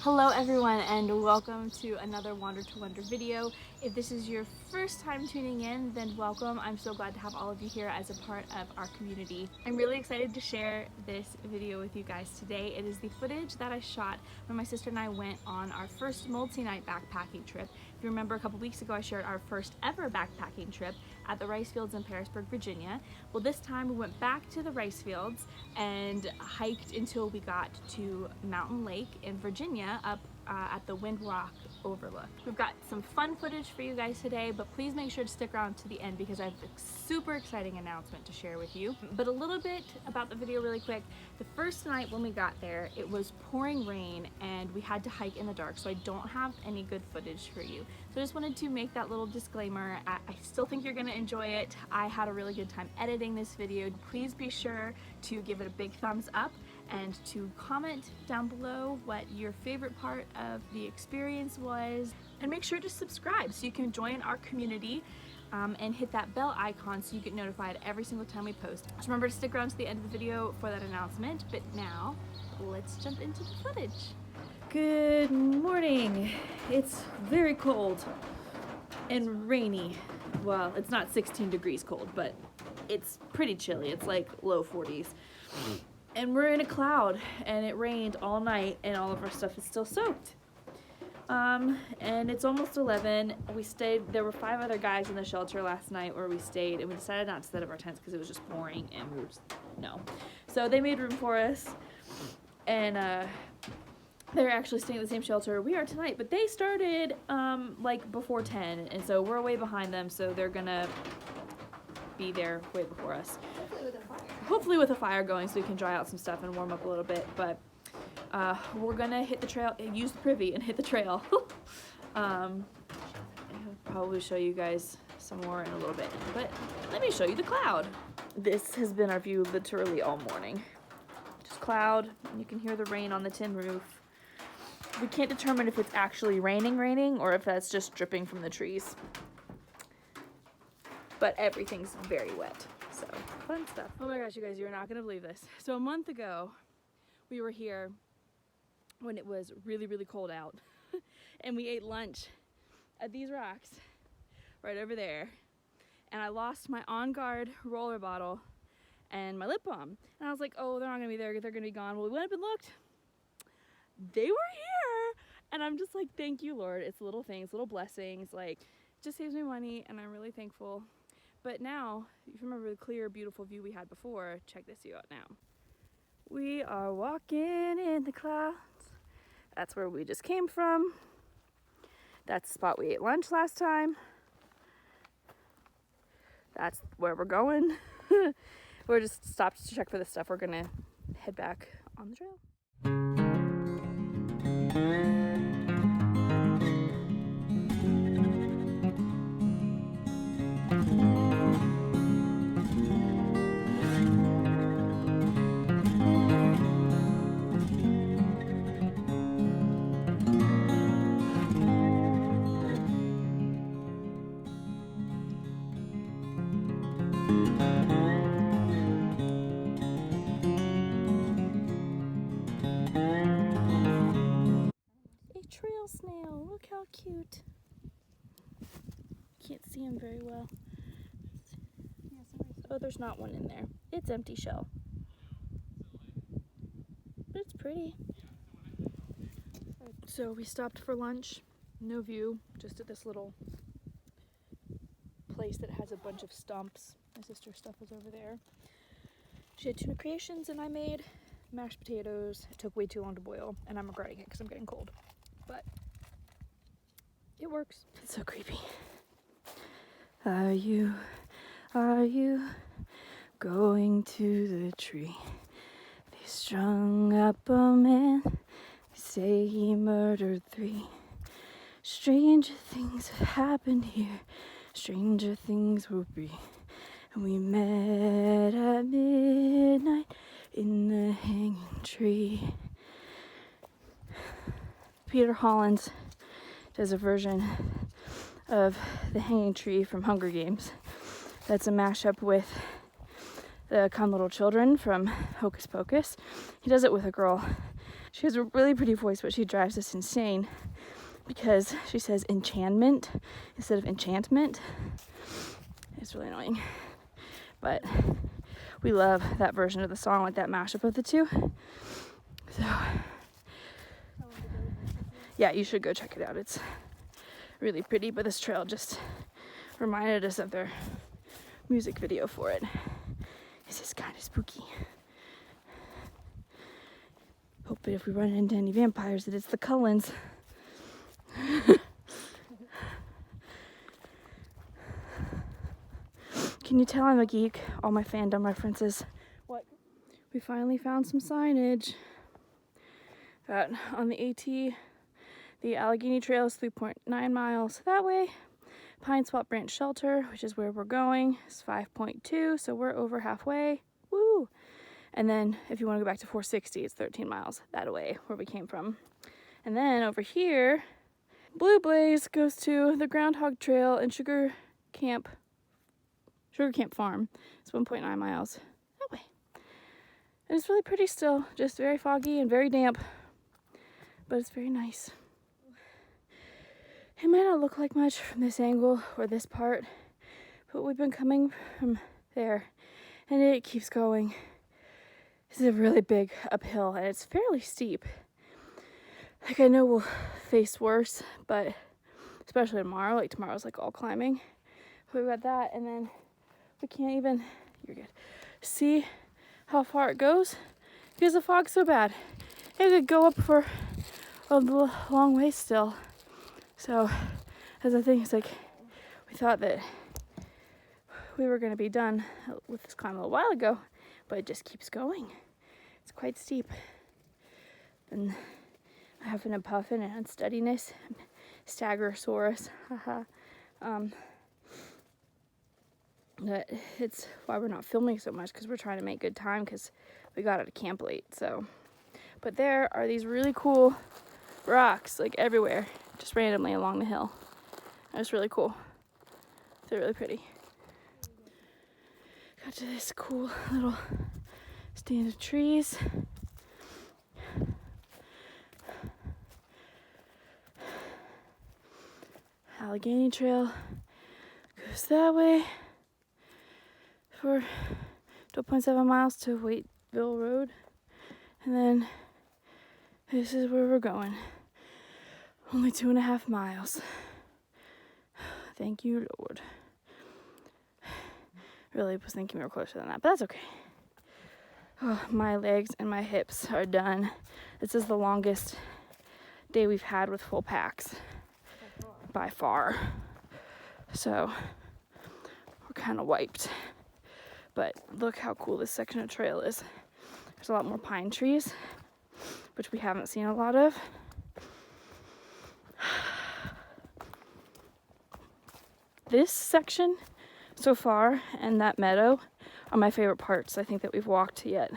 Hello everyone and welcome to another Wander to Wonder video. If this is your first time tuning in, then welcome. I'm so glad to have all of you here as a part of our community. I'm really excited to share this video with you guys today. It is the footage that I shot when my sister and I went on our first multi-night backpacking trip. If you remember, a couple weeks ago I shared our first ever backpacking trip at the rice fields in Pearisburg, Virginia. Well, this time we went back to the rice fields and hiked until we got to Mountain Lake in Virginia up at the Windrock overlook. We've got some fun footage for you guys today, but please make sure to stick around to the end because I have a super exciting announcement to share with you. But a little bit about the video really quick. The first night when we got there, it was pouring rain and we had to hike in the dark, so I don't have any good footage for you. So I just wanted to make that little disclaimer. I still think you're gonna enjoy it. I had a really good time editing this video. Please be sure to give it a big thumbs up and to comment down below what your favorite part of the experience was, and make sure to subscribe so you can join our community and hit that bell icon so you get notified every single time we post. Just remember to stick around to the end of the video for that announcement, but now let's jump into the footage. Good morning. It's very cold and rainy. Well, it's not 16 degrees cold, but it's pretty chilly. It's like low 40s. And we're in a cloud, and it rained all night, and all of our stuff is still soaked. And it's almost 11. We stayed, there were 5 other guys in the shelter last night where we stayed, and we decided not to set up our tents because it was just pouring, and we were just, no. So they made room for us, and they're actually staying in the same shelter we are tonight, but they started like before 10, and so we're way behind them, so they're gonna be there way before us. Hopefully with a fire going so we can dry out some stuff and warm up a little bit, but we're gonna hit the trail, use the privy and hit the trail. I'll probably show you guys some more in a little bit, but let me show you the cloud. This has been our view literally all morning. Just cloud, and you can hear the rain on the tin roof. We can't determine if it's actually raining or if that's just dripping from the trees. But everything's very wet, so fun stuff. Oh my gosh, you guys, you're not gonna believe this. So a month ago, we were here when it was really, really cold out, and we ate lunch at these rocks right over there, and I lost my On Guard roller bottle and my lip balm, and I was like, oh, they're not gonna be there, they're gonna be gone. Well, we went up and looked, they were here, and I'm just like, thank you, Lord. It's little things, little blessings, like, it just saves me money, and I'm really thankful. But now, if you remember the clear, beautiful view we had before, check this view out now. We are walking in the clouds. That's where we just came from. That's the spot we ate lunch last time. That's where we're going. We're just stopped to check for the stuff. We're gonna head back on the trail. Trail snail, look how cute. Can't see him very well. Oh, there's not one in there. It's empty shell. But it's pretty. So we stopped for lunch. No view, just at this little place that has a bunch of stumps. My sister's stuff was over there. She had tuna creations and I made mashed potatoes. It took way too long to boil, and I'm regretting it because I'm getting cold. But it works. It's so creepy. Are you going to the tree? They strung up a man. They say he murdered 3. Stranger things have happened here. Stranger things will be. And we met at midnight in the hanging tree. Peter Hollins does a version of The Hanging Tree from Hunger Games. That's a mashup with the Come Little Children from Hocus Pocus. He does it with a girl She has a really pretty voice, but she drives us insane because she says enchantment instead of enchantment. It's really annoying. But we love that version of the song, like that mashup of the two. So, yeah, you should go check it out. It's really pretty, but this trail just reminded us of their music video for it. It's just kind of spooky. Hope that if we run into any vampires that it's the Cullens. Can you tell I'm a geek? All my fandom references. What? We finally found some signage that on the AT, the Allegheny Trail is 3.9 miles that way. Pine Swap Branch Shelter, which is where we're going, is 5.2, so we're over halfway. Woo! And then if you want to go back to 460, it's 13 miles that way, where we came from. And then over here, Blue Blaze goes to the Groundhog Trail and Sugar Camp Farm. It's 1.9 miles that way. And it's really pretty still, just very foggy and very damp, but it's very nice. It might not look like much from this angle or this part, but we've been coming from there and it keeps going. This is a really big uphill and it's fairly steep. Like, I know we'll face worse, but especially tomorrow, like tomorrow's like all climbing. We've got that, and then we can't even, you're good, see how far it goes because the fog's so bad. It could go up for a long way still. So as I think, it's like we thought that we were going to be done with this climb a little while ago, but it just keeps going. It's quite steep. And I have an puffin and unsteadiness, staggerosaurus, haha. But it's why we're not filming so much, because we're trying to make good time because we got out of camp late. So, but there are these really cool rocks like everywhere, just randomly along the hill. It's really cool. They're really pretty. Got to this cool little stand of trees. Allegheny Trail goes that way for 12.7 miles to Waiteville Road. And then this is where we're going. Only 2.5 miles. Thank you, Lord. Really was thinking we were closer than that, but that's okay. Oh, my legs and my hips are done. This is the longest day we've had with full packs. By far. So we're kind of wiped. But look how cool this section of trail is. There's a lot more pine trees, which we haven't seen a lot of. This section so far and that meadow are my favorite parts, I think, that we've walked yet.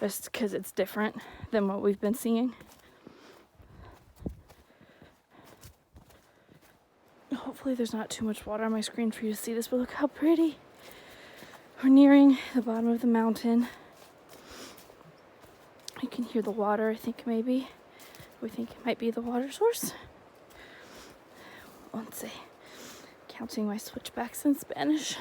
Just because it's different than what we've been seeing. Hopefully there's not too much water on my screen for you to see this, but look how pretty. We're nearing the bottom of the mountain. You can hear the water, I think, maybe. We think it might be the water source. Once counting my switchbacks in Spanish.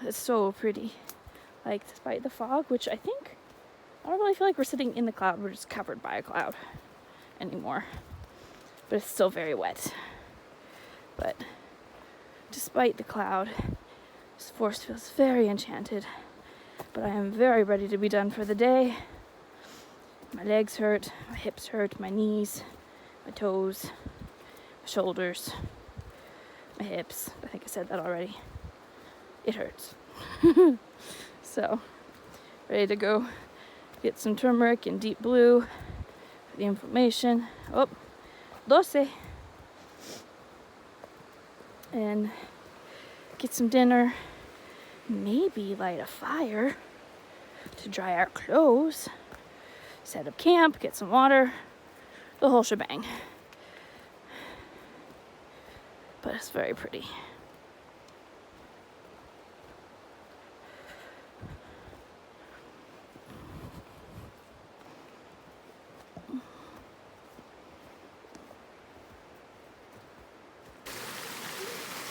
It's so pretty. Like, despite the fog, which I don't really feel like we're sitting in the cloud. We're just covered by a cloud anymore. But it's still very wet. But despite the cloud, this forest feels very enchanted. But I am very ready to be done for the day. My legs hurt, my hips hurt, my knees, my toes, my shoulders, my hips. I think I said that already. It hurts. So, ready to go get some turmeric and deep blue for the inflammation. Oh, 12. And get some dinner. Maybe light a fire to dry our clothes. Set up camp, get some water, the whole shebang. But it's very pretty.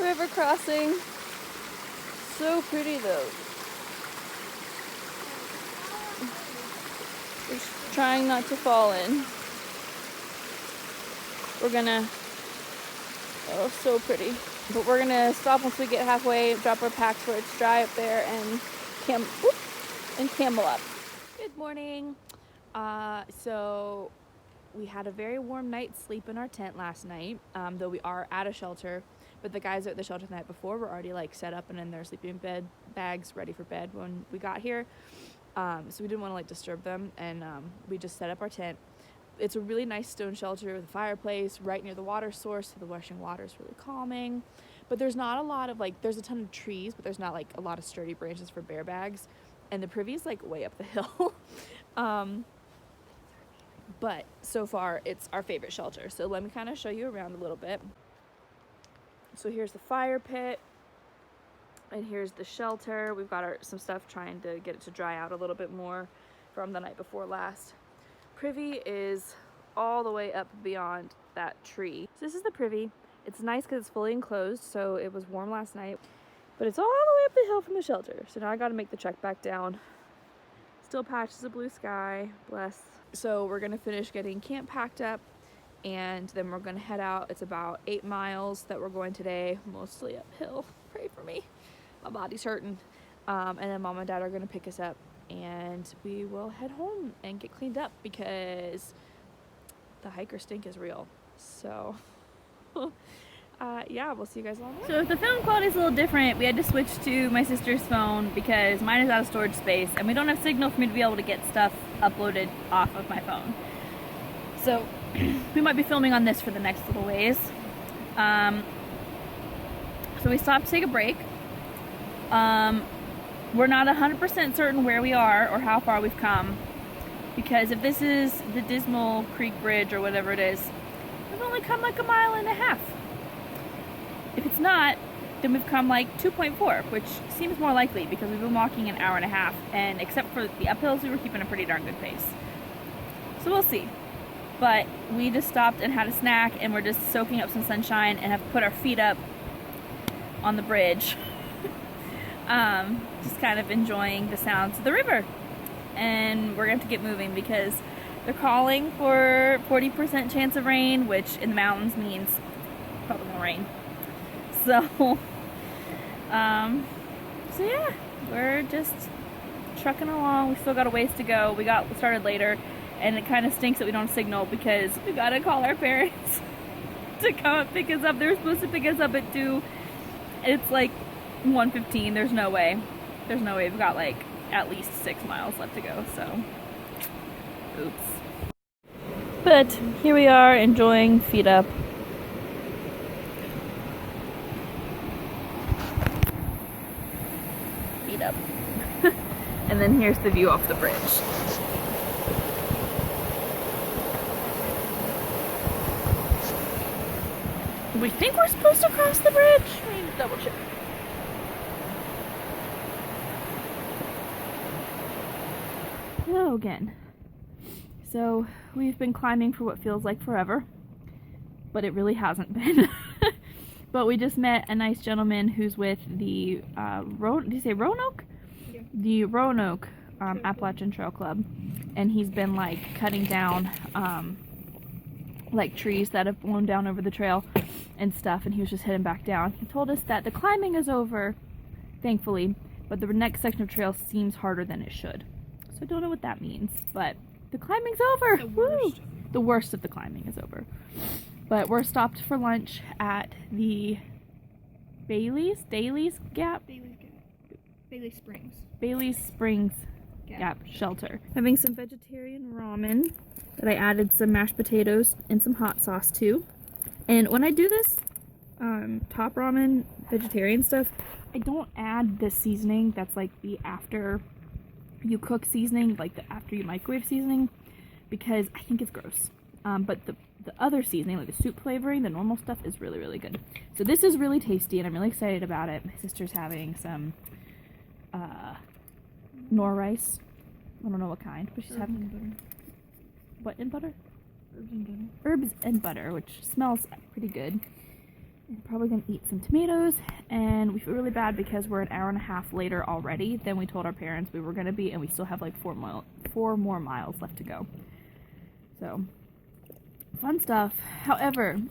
river crossing. So pretty though. Just trying not to fall in. We're gonna, oh, so pretty. But we're gonna stop once we get halfway, drop our packs where it's dry up there, and camel up. Good morning. So we had a very warm night's sleep in our tent last night, though we are at a shelter. But the guys at the shelter the night before were already like set up and in their sleeping bed bags, ready for bed when we got here. So we didn't want to like disturb them, and we just set up our tent. It's a really nice stone shelter with a fireplace right near the water source, so the rushing water is really calming. But there's not a lot of like, there's a ton of trees, but there's not like a lot of sturdy branches for bear bags. And the privy's like way up the hill. But so far it's our favorite shelter. So let me kind of show you around a little bit. So here's the fire pit, and here's the shelter. We've got some stuff trying to get it to dry out a little bit more from the night before last. Privy is all the way up beyond that tree. So this is the privy. It's nice because it's fully enclosed, so it was warm last night, but it's all the way up the hill from the shelter. So now I got to make the trek back down. Still patches of blue sky, bless. So we're gonna finish getting camp packed up, and then we're gonna head out. It's about 8 miles that we're going today, mostly uphill. Pray for me, my body's hurting. And then Mom and Dad are gonna pick us up, and we will head home and get cleaned up because the hiker stink is real. So yeah, we'll see you guys along the way. So if the film quality is a little different, we had to switch to my sister's phone because mine is out of storage space and we don't have signal for me to be able to get stuff uploaded off of my phone. So we might be filming on this for the next little ways. So we stopped to take a break. We're not 100% certain where we are or how far we've come, because if this is the Dismal Creek Bridge or whatever it is, we've only come like 1.5 miles. If it's not, then we've come like 2.4, which seems more likely because we've been walking an 1.5 hours, and except for the uphills, we were keeping a pretty darn good pace. So we'll see. But we just stopped and had a snack, and we're just soaking up some sunshine and have put our feet up on the bridge. Just kind of enjoying the sounds of the river. And we're going to have to get moving because they're calling for 40% chance of rain, which in the mountains means probably gonna rain. So, so yeah, we're just trucking along. We still got a ways to go. We got started later, and it kind of stinks that we don't signal because we gotta call our parents to come and pick us up. They were supposed to pick us up at 2. It's like 1:15. There's no way. There's no way. We've got like at least 6 miles left to go, so oops. But here we are enjoying feet up. Feet up. And then here's the view off the bridge. We think we're supposed to cross the bridge. We need to double check. Hello again. So we've been climbing for what feels like forever, but it really hasn't been. But we just met a nice gentleman who's with the did you say Roanoke? Yeah. The Roanoke Appalachian Trail Club, and he's been like cutting down like trees that have blown down over the trail and stuff, and he was just heading back down. He told us that the climbing is over, thankfully, but the next section of trail seems harder than it should. So I don't know what that means, but the climbing's over. The worst. Woo! The worst of the climbing is over. But we're stopped for lunch at the Bailey's Gap shelter. Having some vegetarian ramen that I added some mashed potatoes and some hot sauce to. And when I do this top ramen vegetarian stuff, I don't add the seasoning that's like the after you cook seasoning, like the after you microwave seasoning, because I think it's gross. But the other seasoning, like the soup flavoring, the normal stuff, is really, really good. So this is really tasty, and I'm really excited about it. My sister's having some nor rice. I don't know what kind, but she's having butter. What in butter? Herbs and butter. Herbs and butter, which smells pretty good. We're probably gonna eat some tomatoes, and we feel really bad because we're an hour and a half later already than we told our parents we were gonna be, and we still have like 4 more miles left to go. So, fun stuff. However,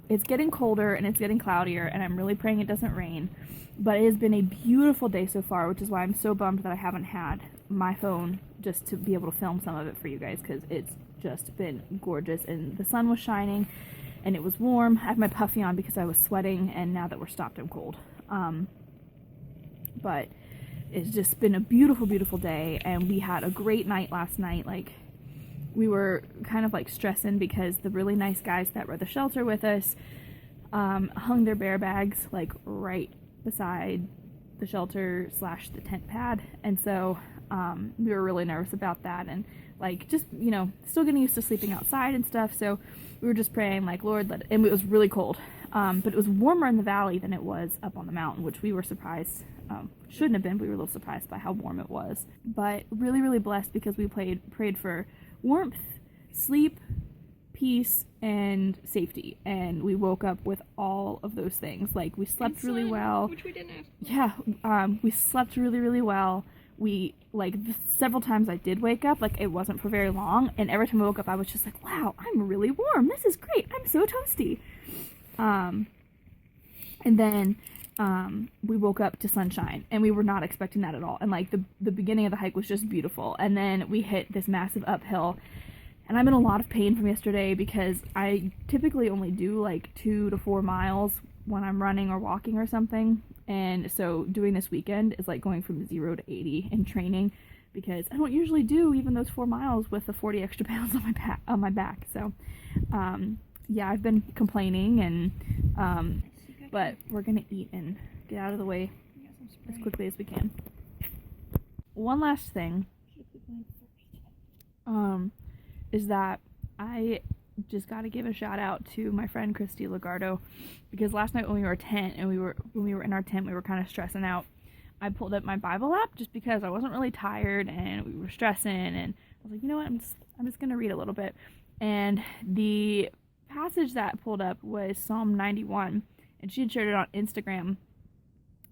it's getting colder and it's getting cloudier, and I'm really praying it doesn't rain. But it has been a beautiful day so far, which is why I'm so bummed that I haven't had my phone just to be able to film some of it for you guys, because it's just been gorgeous, and the sun was shining and it was warm. I have my puffy on because I was sweating, and now that we're stopped, I'm cold. But it's just been a beautiful, beautiful day, and we had a great night last night. Like, we were kind of like stressing because the really nice guys that were at the shelter with us hung their bear bags like right beside the shelter / the tent pad, and so we were really nervous about that, and like just, you know, still getting used to sleeping outside and stuff. So we were just praying like, Lord, and it was really cold, but it was warmer in the valley than it was up on the mountain, which we were surprised. Shouldn't have been, but we were a little surprised by how warm it was. But really, really blessed because we prayed for warmth, sleep, peace, and safety, and we woke up with all of those things. Like, we slept really well, which we didn't have. Yeah, we slept really, really well. We, like, several times I did wake up, like, it wasn't for very long, and every time I woke up I was just like, wow, I'm really warm, this is great, I'm so toasty. And then we woke up to sunshine, and we were not expecting that at all, and like the beginning of the hike was just beautiful, and then we hit this massive uphill. And I'm in a lot of pain from yesterday because I typically only do like 2 to 4 miles when I'm running or walking or something. And so doing this weekend is like going from 0 to 80 in training, because I don't usually do even those 4 miles with the 40 extra pounds on my back. So, yeah, I've been complaining, and but we're gonna eat and get out of the way as quickly as we can. One last thing. Is that I just got to give a shout out to my friend Christy Legardo, because last night when we were in our tent, we were kind of stressing out. I pulled up my Bible app just because I wasn't really tired and we were stressing, and I was like, you know what, I'm just gonna read a little bit. And the passage that pulled up was Psalm 91, and she had shared it on Instagram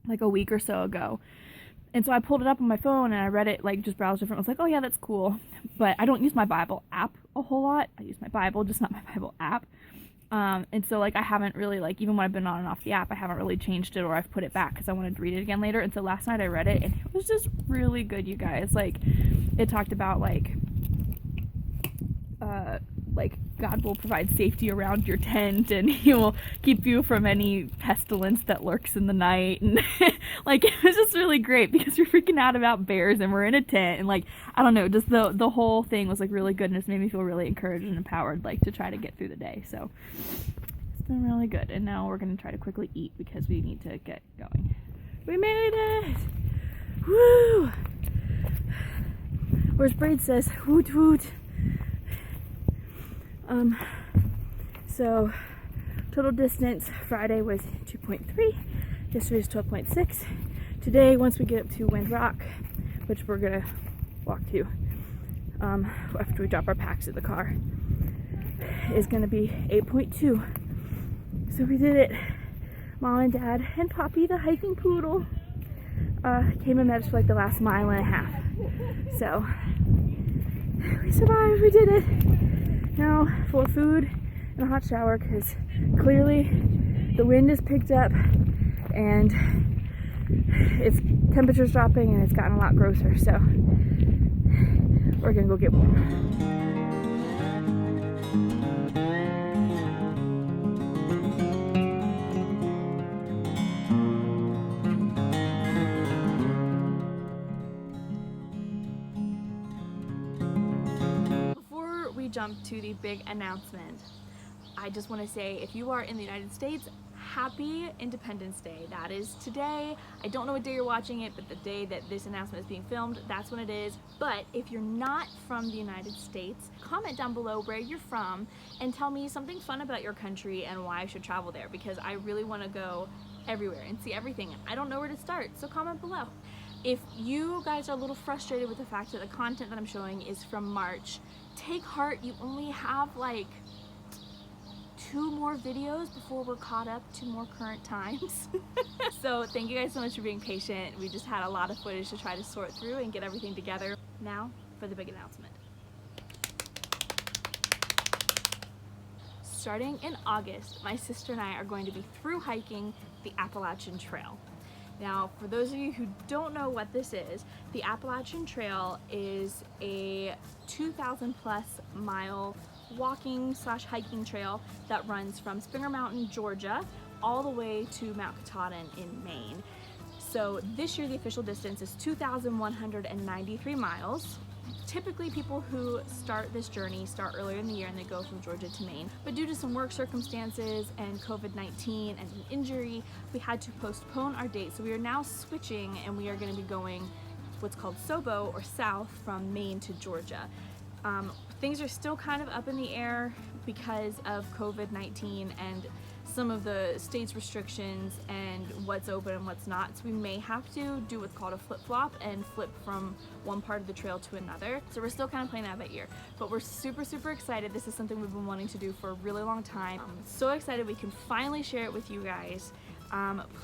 like a week or so ago. And so I pulled it up on my phone and I read it, like, just browsed different. I was like, oh yeah, that's cool. But I don't use my Bible app a whole lot. I use my Bible, just not my Bible app. And so, like, I haven't really, like, even when I've been on and off the app, I haven't really changed it, or I've put it back because I wanted to read it again later. And so last night I read it, and it was just really good, you guys. Like, it talked about, like God will provide safety around your tent, and he will keep you from any pestilence that lurks in the night, and like, it was just really great because we're freaking out about bears and we're in a tent, and like, I don't know, just the whole thing was like really good, and it's made me feel really encouraged and empowered, like, to try to get through the day. So it's been really good, and now we're gonna try to quickly eat because we need to get going. We made it! Woo! Where's Braid says woot woot. So total distance Friday was 2.3, yesterday was 12.6. Today, once we get up to Wind Rock, which we're gonna walk to after we drop our packs at the car, is gonna be 8.2. So we did it. Mom and Dad and Poppy, the hiking poodle, came and met us for like the last mile and a half. So we survived, we did it. Now for food and a hot shower, because clearly the wind has picked up and it's temperature's dropping and it's gotten a lot grosser, so we're gonna go get warm. Jump to the big announcement. I just want to say, if you are in the United States, happy Independence Day. That is today. I don't know what day you're watching it, but the day that this announcement is being filmed, that's when it is. But if you're not from the United States, comment down below where you're from and tell me something fun about your country and why I should travel there, because I really want to go everywhere and see everything. I don't know where to start, so comment below. If you guys are a little frustrated with the fact that the content that I'm showing is from March, take heart. You only have like 2 more videos before we're caught up to more current times. So thank you guys so much for being patient. We just had a lot of footage to try to sort through and get everything together. Now for the big announcement. Starting in August, my sister and I are going to be through hiking the Appalachian Trail. Now, for those of you who don't know what this is, the Appalachian Trail is a 2,000 plus mile walking / hiking trail that runs from Springer Mountain, Georgia, all the way to Mount Katahdin in Maine. So this year the official distance is 2,193 miles. Typically people who start this journey start earlier in the year and they go from Georgia to Maine. But due to some work circumstances and COVID-19 and an injury, we had to postpone our date. So we are now switching and we are going to be going what's called SOBO or south from Maine to Georgia. Things are still kind of up in the air because of COVID-19 and some of the state's restrictions and what's open and what's not. So we may have to do what's called a flip-flop and flip from one part of the trail to another. So we're still kind of playing that by ear, but we're super excited. This is something we've been wanting to do for a really long time. I'm so excited we can finally share it with you guys.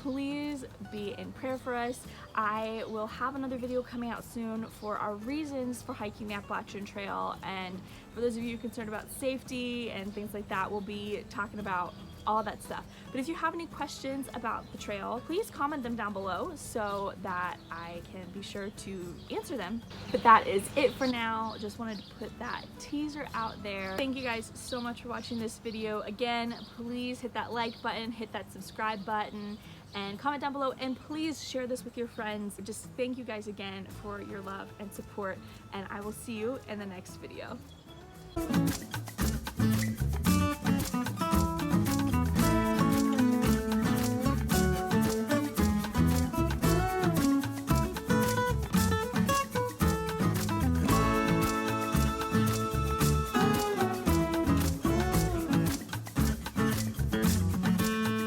Please be in prayer for us. I will have another video coming out soon for our reasons for hiking the Appalachian Trail, and for those of you concerned about safety and things like that, we'll be talking about all that stuff. But if you have any questions about the trail, please comment them down below so that I can be sure to answer them. But that is it for now. Just wanted to put that teaser out there. Thank you guys so much for watching this video. Again, please hit that like button, hit that subscribe button, and comment down below, and please share this with your friends. Just thank you guys again for your love and support, and I will see you in the next video.